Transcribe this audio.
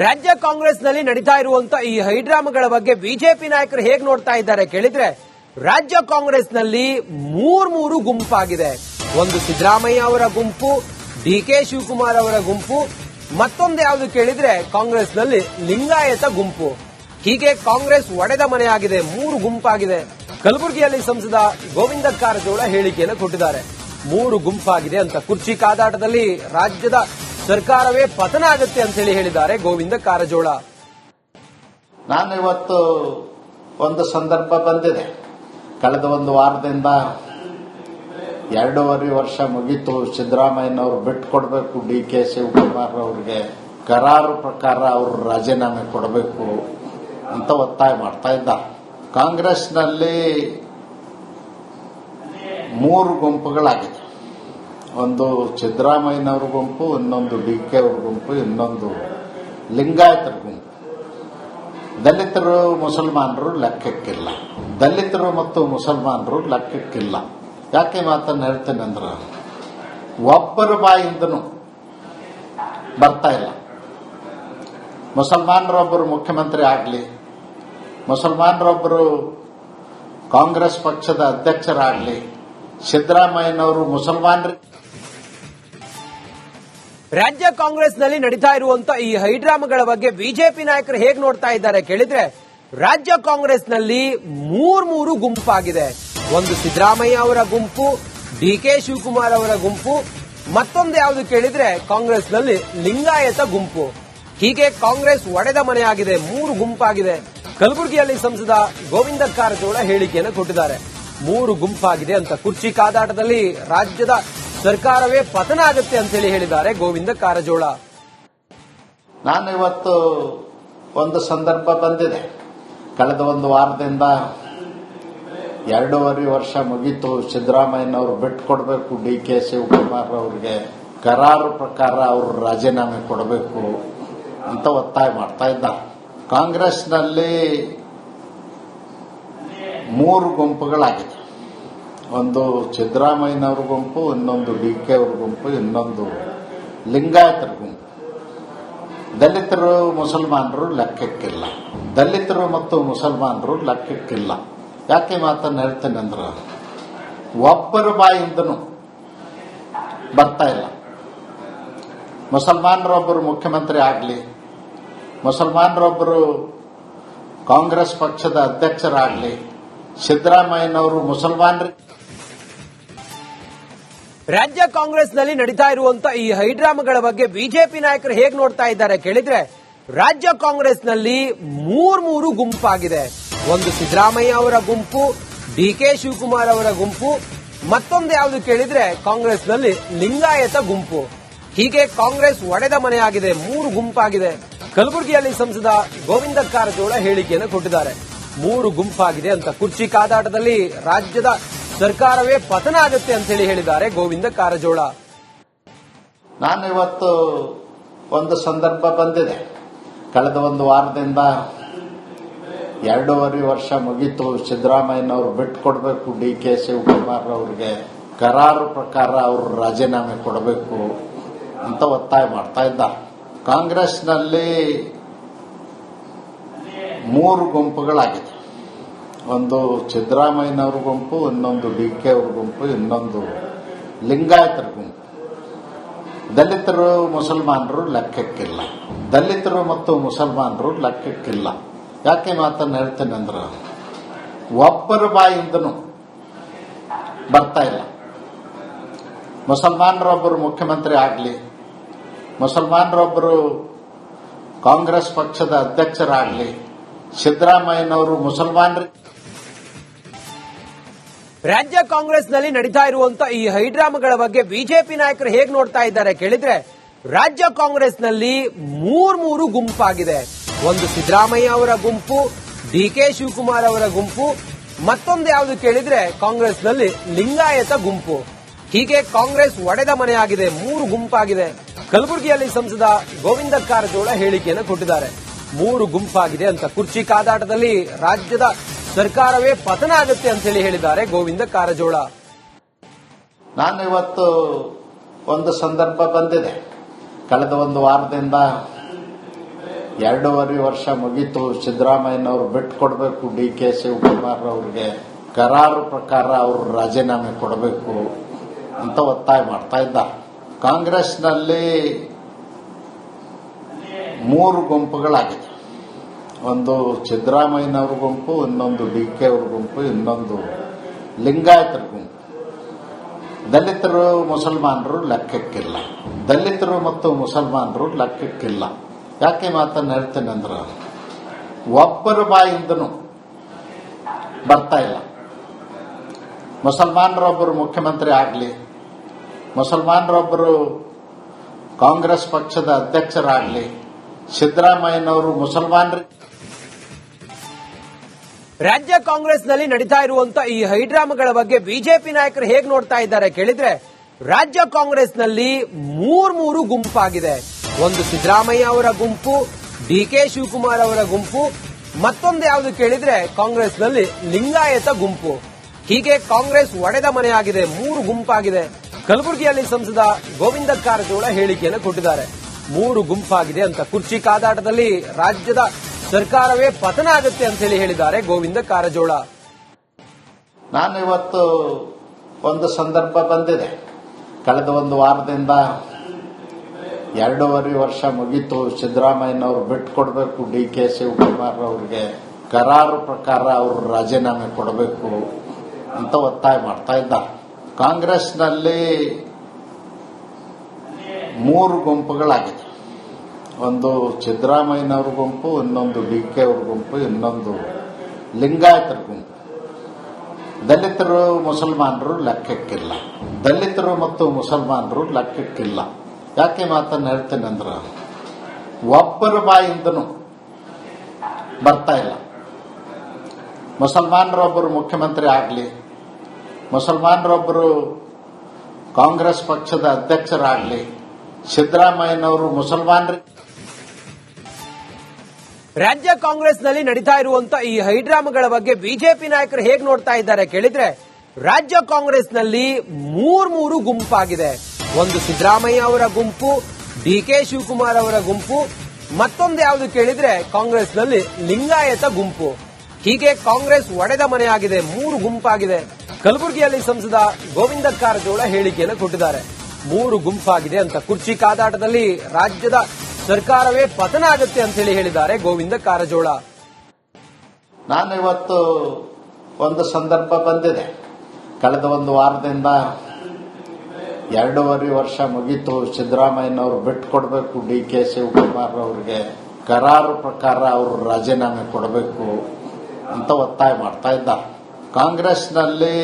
ರಾಜ್ಯ ಕಾಂಗ್ರೆಸ್ನಲ್ಲಿ ನಡೀತಾ ಇರುವಂತ ಈ ಹೈಡ್ರಾಮಾಗಳ ಬಗ್ಗೆ ಬಿಜೆಪಿ ನಾಯಕರು ಹೇಗೆ ನೋಡ್ತಾ ಇದ್ದಾರೆ ಕೇಳಿದ್ರೆ, ರಾಜ್ಯ ಕಾಂಗ್ರೆಸ್ನಲ್ಲಿ ಮೂರು ಗುಂಪಾಗಿದೆ. ಒಂದು ಸಿದ್ದರಾಮಯ್ಯ ಅವರ ಗುಂಪು, ಡಿಕೆ ಶಿವಕುಮಾರ್ ಅವರ ಗುಂಪು, ಮತ್ತೊಂದು ಯಾವುದು ಕೇಳಿದ್ರೆ ಕಾಂಗ್ರೆಸ್ನಲ್ಲಿ ಲಿಂಗಾಯತ ಗುಂಪು. ಹೀಗೆ ಕಾಂಗ್ರೆಸ್ ಒಡೆದ ಮನೆಯಾಗಿದೆ, ಮೂರು ಗುಂಪಾಗಿದೆ. ಕಲಬುರಗಿಯಲ್ಲಿ ಸಂಸದ ಗೋವಿಂದ ಕಾರಜೋಳ ಹೇಳಿಕೆಯನ್ನು ಕೊಟ್ಟಿದ್ದಾರೆ. ಮೂರು ಗುಂಪಾಗಿದೆ ಅಂತ. ಕುರ್ಚಿ ಕಾದಾಟದಲ್ಲಿ ರಾಜ್ಯದ ಸರ್ಕಾರವೇ ಪತನ ಆಗುತ್ತೆ ಅಂತ ಹೇಳಿದ್ದಾರೆ ಗೋವಿಂದ ಕಾರಜೋಳ. ನಾನಿವತ್ತು ಒಂದು ಸಂದರ್ಭ ಬಂದಿದೆ. ಕಳೆದ ಒಂದು ವಾರದಿಂದ 2.5 ವರ್ಷ ಮುಗೀತು. ಸಿದ್ದರಾಮಯ್ಯನವರು ಬಿಟ್ಟುಕೊಡ್ಬೇಕು ಡಿ ಕೆ ಶಿವಕುಮಾರ್ ಅವರಿಗೆ, ಕರಾರು ಪ್ರಕಾರ ಅವರು ರಾಜೀನಾಮೆ ಕೊಡಬೇಕು ಅಂತ ಒತ್ತಾಯ ಮಾಡ್ತಾ ಇದ್ದಾರೆ. ಕಾಂಗ್ರೆಸ್ನಲ್ಲಿ 3 ಗುಂಪುಗಳಾಗಿದೆ. ಒಂದು ಸಿದ್ದರಾಮಯ್ಯನವ್ರ ಗುಂಪು, ಇನ್ನೊಂದು ಡಿ ಕೆ ಅವ್ರ ಗುಂಪು, ಇನ್ನೊಂದು ಲಿಂಗಾಯತರ ಗುಂಪು. ದಲಿತರು ಮುಸಲ್ಮಾನರು ಲೆಕ್ಕಕ್ಕಿಲ್ಲ. ದಲಿತರು ಮತ್ತು ಮುಸಲ್ಮಾನರು ಲೆಕ್ಕಕ್ಕಿಲ್ಲ. ಯಾಕೆ ಮಾತನ್ನು ಹೇಳ್ತೇನೆ ಅಂದ್ರೆ, ಒಬ್ಬರ ಬಾಯಿಂದನೂ ಬರ್ತಾ ಇಲ್ಲ. ಮುಸಲ್ಮಾನರೊಬ್ಬರು ಮುಖ್ಯಮಂತ್ರಿ ಆಗಲಿ, ಮುಸಲ್ಮಾನರೊಬ್ಬರು ಕಾಂಗ್ರೆಸ್ ಪಕ್ಷದ ಅಧ್ಯಕ್ಷರಾಗಲಿ, ಸಿದ್ದರಾಮಯ್ಯನವರು ಮುಸಲ್ಮಾನರಿಗೆ. ರಾಜ್ಯ ಕಾಂಗ್ರೆಸ್ನಲ್ಲಿ ನಡೀತಾ ಇರುವಂತ ಈ ಹೈಡ್ರಾಮಾಗಳ ಬಗ್ಗೆ ಬಿಜೆಪಿ ನಾಯಕರು ಹೇಗೆ ನೋಡ್ತಾ ಇದ್ದಾರೆ ಕೇಳಿದ್ರೆ, ರಾಜ್ಯ ಕಾಂಗ್ರೆಸ್ನಲ್ಲಿ ಮೂರು ಗುಂಪಾಗಿದೆ. ಒಂದು ಸಿದ್ದರಾಮಯ್ಯ ಅವರ ಗುಂಪು, ಡಿಕೆ ಶಿವಕುಮಾರ್ ಅವರ ಗುಂಪು, ಮತ್ತೊಂದು ಯಾವುದು ಕೇಳಿದ್ರೆ ಕಾಂಗ್ರೆಸ್ನಲ್ಲಿ ಲಿಂಗಾಯತ ಗುಂಪು. ಹೀಗೆ ಕಾಂಗ್ರೆಸ್ ಒಡೆದ ಮನೆಯಾಗಿದೆ, ಮೂರು ಗುಂಪಾಗಿದೆ. ಕಲಬುರಗಿಯಲ್ಲಿ ಸಂಸದ ಗೋವಿಂದ ಕಾರಜೋಳ ಹೇಳಿಕೆಯನ್ನು ಕೊಟ್ಟಿದ್ದಾರೆ. ಮೂರು ಗುಂಪಾಗಿದೆ ಅಂತ. ಕುರ್ಚಿ ಕಾದಾಟದಲ್ಲಿ ರಾಜ್ಯದ ಸರ್ಕಾರವೇ ಪತನ ಆಗುತ್ತೆ ಅಂತ ಹೇಳಿದ್ದಾರೆ ಗೋವಿಂದ ಕಾರಜೋಳ. ನಾನಿವತ್ತು ಒಂದು ಸಂದರ್ಭ ಬಂದಿದೆ. ಕಳೆದ ಒಂದು ವಾರದಿಂದ 2.5 ವರ್ಷ ಮುಗೀತು. ಸಿದ್ದರಾಮಯ್ಯನವರು ಬಿಟ್ಟುಕೊಡ್ಬೇಕು ಡಿ ಕೆ ಶಿವಕುಮಾರ್ ಅವರಿಗೆ, ಕರಾರು ಪ್ರಕಾರ ಅವರು ರಾಜೀನಾಮೆ ಕೊಡಬೇಕು ಅಂತ ಒತ್ತಾಯ ಮಾಡ್ತಾ ಇದ್ದಾರೆ. ಕಾಂಗ್ರೆಸ್ನಲ್ಲಿ 3 ಗುಂಪುಗಳಾಗಿದೆ. ಒಂದು ಸಿದ್ದರಾಮಯ್ಯನವ್ರ ಗುಂಪು, ಇನ್ನೊಂದು ಡಿ ಕೆ ಅವ್ರ ಗುಂಪು, ಇನ್ನೊಂದು ಲಿಂಗಾಯತರ ಗುಂಪು. ದಲಿತರು ಮುಸಲ್ಮಾನರು ಲೆಕ್ಕಕ್ಕಿಲ್ಲ. ದಲಿತರು ಮತ್ತು ಮುಸಲ್ಮಾನರು ಲೆಕ್ಕಕ್ಕಿಲ್ಲ. ಯಾಕೆ ಮಾತನ್ನು ಹೇಳ್ತೇನೆ ಅಂದ್ರೆ, ಒಬ್ಬರ ಬಾಯಿಂದನೂ ಬರ್ತಾ ಇಲ್ಲ. ಮುಸಲ್ಮಾನರೊಬ್ಬರು ಮುಖ್ಯಮಂತ್ರಿ ಆಗಲಿ, ಮುಸಲ್ಮಾನರೊಬ್ಬರು ಕಾಂಗ್ರೆಸ್ ಪಕ್ಷದ ಅಧ್ಯಕ್ಷರಾಗಲಿ, ಸಿದ್ದರಾಮಯ್ಯನವರು ಮುಸಲ್ಮಾನರಿಗೆ. ರಾಜ್ಯ ಕಾಂಗ್ರೆಸ್ನಲ್ಲಿ ನಡೀತಾ ಇರುವಂತ ಈ ಹೈಡ್ರಾಮಾಗಳ ಬಗ್ಗೆ ಬಿಜೆಪಿ ನಾಯಕರು ಹೇಗೆ ನೋಡ್ತಾ ಇದ್ದಾರೆ ಕೇಳಿದ್ರೆ, ರಾಜ್ಯ ಕಾಂಗ್ರೆಸ್ನಲ್ಲಿ ಮೂರು ಗುಂಪಾಗಿದೆ. ಒಂದು ಸಿದ್ದರಾಮಯ್ಯ ಅವರ ಗುಂಪು, ಡಿಕೆ ಶಿವಕುಮಾರ್ ಅವರ ಗುಂಪು, ಮತ್ತೊಂದು ಯಾವುದು ಕೇಳಿದ್ರೆ ಕಾಂಗ್ರೆಸ್ನಲ್ಲಿ ಲಿಂಗಾಯತ ಗುಂಪು. ಹೀಗೆ ಕಾಂಗ್ರೆಸ್ ಒಡೆದ ಮನೆಯಾಗಿದೆ, ಮೂರು ಗುಂಪಾಗಿದೆ. ಕಲಬುರಗಿಯಲ್ಲಿ ಸಂಸದ ಗೋವಿಂದ ಕಾರಜೋಳ ಹೇಳಿಕೆಯನ್ನು ಕೊಟ್ಟಿದ್ದಾರೆ. ಮೂರು ಗುಂಪಾಗಿದೆ ಅಂತ. ಕುರ್ಚಿ ಕಾದಾಟದಲ್ಲಿ ರಾಜ್ಯದ ಸರ್ಕಾರವೇ ಪತನ ಆಗುತ್ತೆ ಅಂತ ಹೇಳಿದ್ದಾರೆ ಗೋವಿಂದ ಕಾರಜೋಳ. ನಾನಿವತ್ತು ಒಂದು ಸಂದರ್ಭ ಬಂದಿದೆ. ಕಳೆದ ಒಂದು ವಾರದಿಂದ 2.5 ವರ್ಷ ಮುಗೀತು. ಸಿದ್ದರಾಮಯ್ಯನವರು ಬಿಟ್ಟುಕೊಡ್ಬೇಕು ಡಿ ಕೆ ಶಿವಕುಮಾರ್ ಅವರಿಗೆ, ಕರಾರು ಪ್ರಕಾರ ಅವರು ರಾಜೀನಾಮೆ ಕೊಡಬೇಕು ಅಂತ ಒತ್ತಾಯ ಮಾಡ್ತಾ ಇದ್ದಾರೆ. ಕಾಂಗ್ರೆಸ್ನಲ್ಲಿ 3 ಗುಂಪುಗಳಾಗಿದೆ. ಒಂದು ಸಿದ್ದರಾಮಯ್ಯನವ್ರ ಗುಂಪು, ಇನ್ನೊಂದು ಡಿ ಕೆ ಅವ್ರ ಗುಂಪು, ಇನ್ನೊಂದು ಲಿಂಗಾಯತರ ಗುಂಪು. ದಲಿತರು ಮುಸಲ್ಮಾನರು ಲೆಕ್ಕಕ್ಕಿಲ್ಲ. ದಲಿತರು ಮತ್ತು ಮುಸಲ್ಮಾನರು ಲೆಕ್ಕಕ್ಕಿಲ್ಲ. ಯಾಕೆ ಮಾತನ್ನು ಹೇಳ್ತೇನೆ ಅಂದ್ರೆ, ಒಬ್ಬರ ಬಾಯಿಂದನೂ ಬರ್ತಾ ಇಲ್ಲ. ಮುಸಲ್ಮಾನರೊಬ್ಬರು ಮುಖ್ಯಮಂತ್ರಿ ಆಗಲಿ, ಮುಸಲ್ಮಾನರೊಬ್ಬರು ಕಾಂಗ್ರೆಸ್ ಪಕ್ಷದ ಅಧ್ಯಕ್ಷರಾಗಲಿ, ಸಿದ್ದರಾಮಯ್ಯನವರು ಮುಸಲ್ಮಾನರಿಗೆ. ರಾಜ್ಯ ಕಾಂಗ್ರೆಸ್ನಲ್ಲಿ ನಡೀತಾ ಇರುವಂತ ಈ ಹೈಡ್ರಾಮಾಗಳ ಬಗ್ಗೆ ಬಿಜೆಪಿ ನಾಯಕರು ಹೇಗೆ ನೋಡ್ತಾ ಇದ್ದಾರೆ ಕೇಳಿದ್ರೆ, ರಾಜ್ಯ ಕಾಂಗ್ರೆಸ್ನಲ್ಲಿ ಮೂರು ಗುಂಪಾಗಿದೆ. ಒಂದು ಸಿದ್ದರಾಮಯ್ಯ ಅವರ ಗುಂಪು, ಡಿಕೆ ಶಿವಕುಮಾರ್ ಅವರ ಗುಂಪು, ಮತ್ತೊಂದು ಯಾವುದು ಕೇಳಿದ್ರೆ ಕಾಂಗ್ರೆಸ್ನಲ್ಲಿ ಲಿಂಗಾಯತ ಗುಂಪು. ಹೀಗೆ ಕಾಂಗ್ರೆಸ್ ಒಡೆದ ಮನೆಯಾಗಿದೆ, ಮೂರು ಗುಂಪಾಗಿದೆ. ಕಲಬುರಗಿಯಲ್ಲಿ ಸಂಸದ ಗೋವಿಂದ ಕಾರಜೋಳ ಹೇಳಿಕೆಯನ್ನು ಕೊಟ್ಟಿದ್ದಾರೆ. ಮೂರು ಗುಂಪಾಗಿದೆ ಅಂತ. ಕುರ್ಚಿ ಕಾದಾಟದಲ್ಲಿ ರಾಜ್ಯದ ಸರ್ಕಾರವೇ ಪತನ ಆಗುತ್ತೆ ಅಂತ ಹೇಳಿದ್ದಾರೆ ಗೋವಿಂದ ಕಾರಜೋಳ. ನಾನಿವತ್ತು ಒಂದು ಸಂದರ್ಭ ಬಂದಿದೆ. ಕಳೆದ ಒಂದು ವಾರದಿಂದ 2.5 ವರ್ಷ ಮುಗೀತು, ಸಿದ್ದರಾಮಯ್ಯನವರು ಬಿಟ್ಟು ಕೊಡಬೇಕು, ಡಿ ಕೆ ಶಿವಕುಮಾರ್ ಅವರಿಗೆ ಕರಾರು ಪ್ರಕಾರ ಅವರು ರಾಜೀನಾಮೆ ಕೊಡಬೇಕು ಅಂತ ಒತ್ತಾಯ ಮಾಡ್ತಾ ಇದ್ದಾರೆ. ಕಾಂಗ್ರೆಸ್ನಲ್ಲಿ 3 ಗುಂಪುಗಳಾಗಿದೆ. ಒಂದು ಸಿದ್ದರಾಮಯ್ಯನವ್ರ ಗುಂಪು, ಇನ್ನೊಂದು ಡಿ ಕೆ ಅವ್ರ ಗುಂಪು, ಇನ್ನೊಂದು ಲಿಂಗಾಯತರ ಗುಂಪು. ದಲಿತರು ಮುಸಲ್ಮಾನರು ಲೆಕ್ಕಕ್ಕಿಲ್ಲ. ದಲಿತರು ಮತ್ತು ಮುಸಲ್ಮಾನರು ಲೆಕ್ಕಕ್ಕಿಲ್ಲ. ಯಾಕೆ ಮಾತನ್ನು ಹೇಳ್ತೇನೆ ಅಂದ್ರೆ, ಒಬ್ಬರ ಬಾಯಿಂದನೂ ಬರ್ತಾ ಇಲ್ಲ. ಮುಸಲ್ಮಾನರೊಬ್ಬರು ಮುಖ್ಯಮಂತ್ರಿ ಆಗಲಿ, ಮುಸಲ್ಮಾನರೊಬ್ಬರು ಕಾಂಗ್ರೆಸ್ ಪಕ್ಷದ ಅಧ್ಯಕ್ಷರಾಗಲಿ, ಸಿದ್ದರಾಮಯ್ಯನವರು ಮುಸಲ್ಮಾನರಿಗೆ. ರಾಜ್ಯ ಕಾಂಗ್ರೆಸ್ನಲ್ಲಿ ನಡೀತಾ ಇರುವಂತ ಈ ಹೈಡ್ರಾಮಾಗಳ ಬಗ್ಗೆ ಬಿಜೆಪಿ ನಾಯಕರು ಹೇಗೆ ನೋಡ್ತಾ ಇದ್ದಾರೆ ಕೇಳಿದ್ರೆ, ರಾಜ್ಯ ಕಾಂಗ್ರೆಸ್ನಲ್ಲಿ 3 ಗುಂಪಾಗಿದೆ. ಒಂದು ಸಿದ್ದರಾಮಯ್ಯ ಅವರ ಗುಂಪು, ಡಿ ಕೆ ಶಿವಕುಮಾರ್ ಅವರ ಗುಂಪು, ಮತ್ತೊಂದು ಯಾವುದು ಕೇಳಿದ್ರೆ ಕಾಂಗ್ರೆಸ್ನಲ್ಲಿ ಲಿಂಗಾಯತ ಗುಂಪು. ಹೀಗೆ ಕಾಂಗ್ರೆಸ್ ಒಡೆದ ಮನೆಯಾಗಿದೆ, 3 ಗುಂಪಾಗಿದೆ. ಕಲಬುರಗಿಯಲ್ಲಿ ಸಂಸದ ಗೋವಿಂದ ಕಾರಜೋಳ ಹೇಳಿಕೆಯನ್ನು ಕೊಟ್ಟಿದ್ದಾರೆ. 3 ಗುಂಪಾಗಿದೆ ಅಂತ. ಕುರ್ಚಿ ಕಾದಾಟದಲ್ಲಿ ರಾಜ್ಯದ ಸರ್ಕಾರವೇ ಪತನ ಆಗುತ್ತೆ ಅಂತ ಹೇಳಿದ್ದಾರೆ ಗೋವಿಂದ ಕಾರಜೋಳ. ನಾನಿವತ್ತು ಒಂದು ಸಂದರ್ಭ ಬಂದಿದೆ. ಕಳೆದ 1 ವಾರದಿಂದ 2.5 ವರ್ಷ ಮುಗೀತು, ಸಿದ್ದರಾಮಯ್ಯನವರು ಬಿಟ್ಟು ಕೊಡಬೇಕು, ಡಿ ಕೆ ಶಿವಕುಮಾರ್ ಅವರಿಗೆ ಕರಾರು ಪ್ರಕಾರ ಅವರು ರಾಜೀನಾಮೆ ಕೊಡಬೇಕು ಅಂತ ಒತ್ತಾಯ ಮಾಡ್ತಾ ಇದ್ದಾರೆ. ಕಾಂಗ್ರೆಸ್ನಲ್ಲಿ 3 ಗುಂಪುಗಳಾಗಿದೆ. ಒಂದು ಸಿದ್ದರಾಮಯ್ಯನವ್ರ ಗುಂಪು, ಇನ್ನೊಂದು ಡಿ ಕೆ ಅವ್ರ ಗುಂಪು, ಇನ್ನೊಂದು ಲಿಂಗಾಯತರ ಗುಂಪು. ದಲಿತರು ಮುಸಲ್ಮಾನರು ಲೆಕ್ಕಕ್ಕಿಲ್ಲ. ದಲಿತರು ಮತ್ತು ಮುಸಲ್ಮಾನರು ಲೆಕ್ಕಕ್ಕಿಲ್ಲ. ಯಾಕೆ ಮಾತನ್ನು ಹೇಳ್ತೇನೆ ಅಂದ್ರೆ, ಒಬ್ಬರ ಬಾಯಿಂದನೂ ಬರ್ತಾ ಇಲ್ಲ. ಮುಸಲ್ಮಾನರೊಬ್ಬರು ಮುಖ್ಯಮಂತ್ರಿ ಆಗಲಿ, ಮುಸಲ್ಮಾನರೊಬ್ಬರು ಕಾಂಗ್ರೆಸ್ ಪಕ್ಷದ ಅಧ್ಯಕ್ಷರಾಗಲಿ, ಸಿದ್ದರಾಮಯ್ಯನವರು ಮುಸಲ್ಮಾನರಿಗೆ. ರಾಜ್ಯ ಕಾಂಗ್ರೆಸ್ನಲ್ಲಿ ನಡೀತಾ ಇರುವಂತ ಈ ಹೈಡ್ರಾಮಾಗಳ ಬಗ್ಗೆ ಬಿಜೆಪಿ ನಾಯಕರು ಹೇಗೆ ನೋಡ್ತಾ ಇದ್ದಾರೆ ಕೇಳಿದ್ರೆ, ರಾಜ್ಯ ಕಾಂಗ್ರೆಸ್ನಲ್ಲಿ 3 ಗುಂಪಾಗಿದೆ. ಒಂದು ಸಿದ್ದರಾಮಯ್ಯ ಅವರ ಗುಂಪು, ಡಿ ಕೆ ಶಿವಕುಮಾರ್ ಅವರ ಗುಂಪು, ಮತ್ತೊಂದು ಯಾವುದು ಕೇಳಿದ್ರೆ ಕಾಂಗ್ರೆಸ್ನಲ್ಲಿ ಲಿಂಗಾಯತ ಗುಂಪು. ಹೀಗೆ ಕಾಂಗ್ರೆಸ್ ಒಡೆದ ಮನೆಯಾಗಿದೆ, 3 ಗುಂಪಾಗಿದೆ. ಕಲಬುರಗಿಯಲ್ಲಿ ಸಂಸದ ಗೋವಿಂದ ಕಾರಜೋಳ ಹೇಳಿಕೆಯನ್ನು ಕೊಟ್ಟಿದ್ದಾರೆ. 3 ಗುಂಪಾಗಿದೆ ಅಂತ. ಕುರ್ಚಿ ಕಾದಾಟದಲ್ಲಿ ರಾಜ್ಯದ ಸರ್ಕಾರವೇ ಪತನ ಆಗುತ್ತೆ ಅಂತ ಹೇಳಿದ್ದಾರೆ ಗೋವಿಂದ ಕಾರಜೋಳ. ನಾನಿವತ್ತು ಒಂದು ಸಂದರ್ಭ ಬಂದಿದೆ. ಕಳೆದ 1 ವಾರದಿಂದ 2.5 ವರ್ಷ ಮುಗೀತು, ಸಿದ್ದರಾಮಯ್ಯನವರು ಬಿಟ್ಟು ಕೊಡಬೇಕು, ಡಿ ಕೆ ಶಿವಕುಮಾರ್ ಅವರಿಗೆ ಕರಾರು ಪ್ರಕಾರ ಅವರು ರಾಜೀನಾಮೆ ಕೊಡಬೇಕು ಅಂತ ಒತ್ತಾಯ ಮಾಡ್ತಾ ಇದ್ದಾರೆ. ಕಾಂಗ್ರೆಸ್ನಲ್ಲಿ